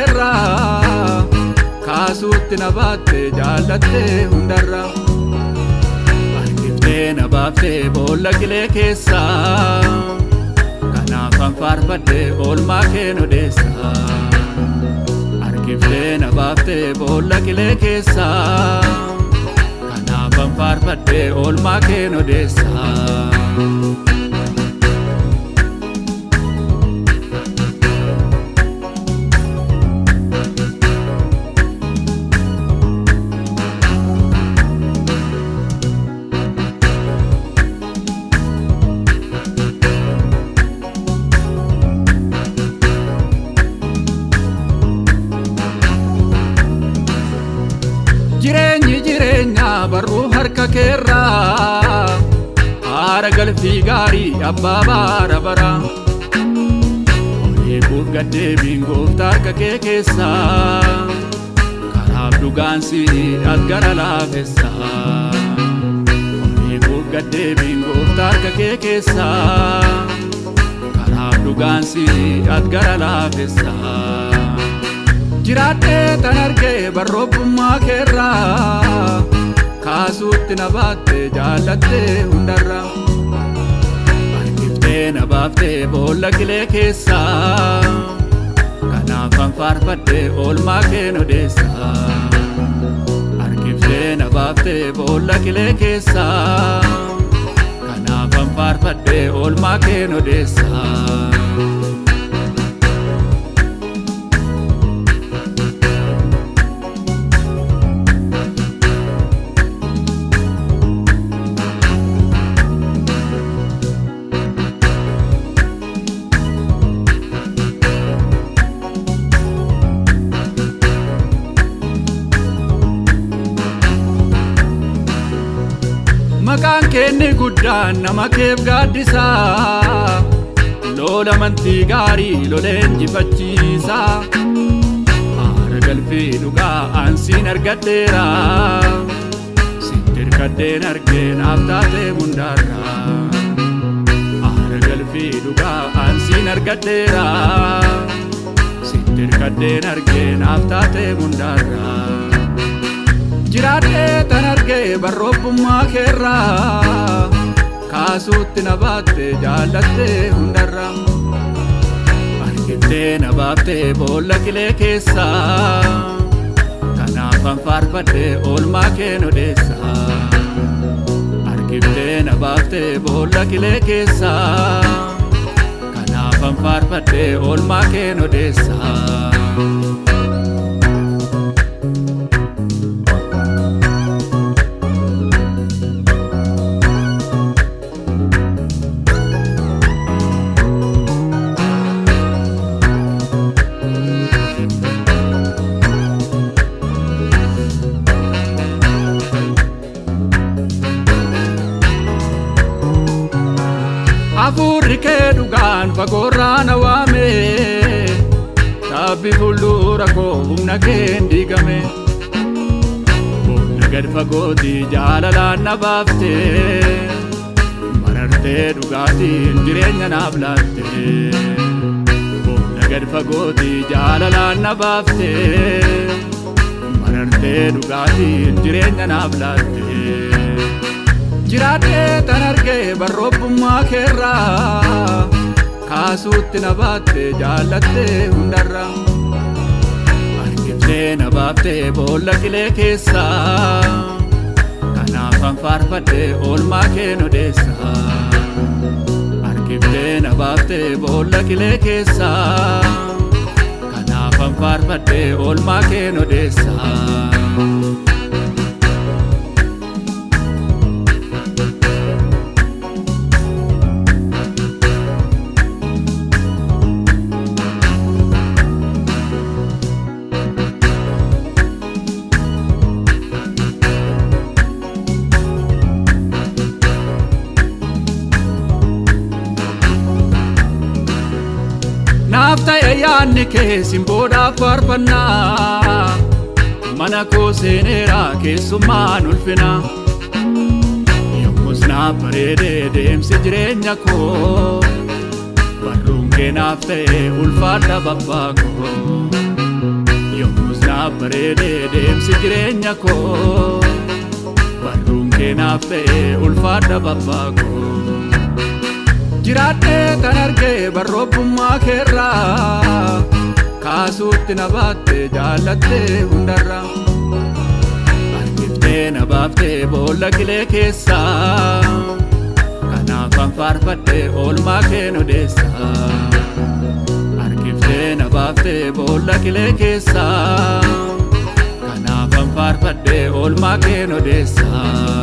keerraa kaasuutti na baatte jaalatte hundarra harkiftee na baaftee boolla qilee keessaa kanaafan faarfadhe oolmaa kee odeessa harkiftee na baaftee boolla qilee keessaa kanaafan faarfadhe oolmaa kee odeessa. Jireenya barruu harka keerraa haara galfii gaarii abbaa baara bara eeguuf gaddeebiin gooftaa harka kee keessaa karaaf dhugaansi as gara laafessaa eeguuf gaddeebiin gooftaa harka kee keessaa karaaf dhugaansi as gara laafessaa. Jiraadhee tan argee barroobbummaa keerraa kaasuutti na baatte jaalatte hundarra harkiftee na baaftee boolla qilee keessaa kanaafan faarfadhe oolmaa kee odeessa harkiftee na baaftee boolla qilee keessaa kanaafan faarfadhe oolmaa kee odeessa. Maqaan keenni guddaan nama keef gaaddisaa lola amantii gaarii loleen jifachiisa haara galfii dhugaa ansiin argadheera sittirkadheen argeen aftaatee mundaarra haara galfii dhugaa ansiin argadheera sittirkadheen argeen aftaatee mundaarra. Jiraadhee tan argee barroobbummaa keerraa kaasuutti na baatte jaalatte hundarra harkiftee na baaftee boolla qilee keessaa kanaafan faarfadhe oolmaa kee odeessa harkiftee na baaftee boolla qilee keessaa kanaafan faarfadhe oolmaa kee odeessa. Hafuurri kee dhugaan fagoorraa na waame taabbi fuuldura koo humna keen diigame boolla gad fagootii jaalalaan na baafte marartee dhugaatiin jireenya naaf laatte boolla gad fagootii jaalalaan na baafte marartee dhugaatiin jireenya naaf laatte. Jiraadhee tan argee barroobbummaa keerraa kaasuutti na baatte jaalatte hundarra harkiftee na baaftee boolla qilee keessaa kanaafan faarfadhe oolmaa kee odeessa harkiftee na baaftee boolla qilee keessaa kanaafan faarfadhe oolmaa kee odeessa. Naaf ta'e yaadni kee simboodhaaf faarfannaa mana koo seeneera keessummaan ulfina yommus naaf bareedee deemsi jireenya koo barruun kee naaf ta'e ulfaadha babbaa koo naaf bareedee deemsi jireenya koo barruun kee naaf ta'e ulfaadha babbaa koo jiraadhee kan argee barroobbummaa keerraa kaasuutti na baatte jaallattee hundarraa argiftee na baaftee boolla qilee keessaa kanaafan faarfadhe oolmaa kee odeessaa argiftee na baaftee boolla qilee keessaa kanaafan faarfadhe oolmaa kee odeessaa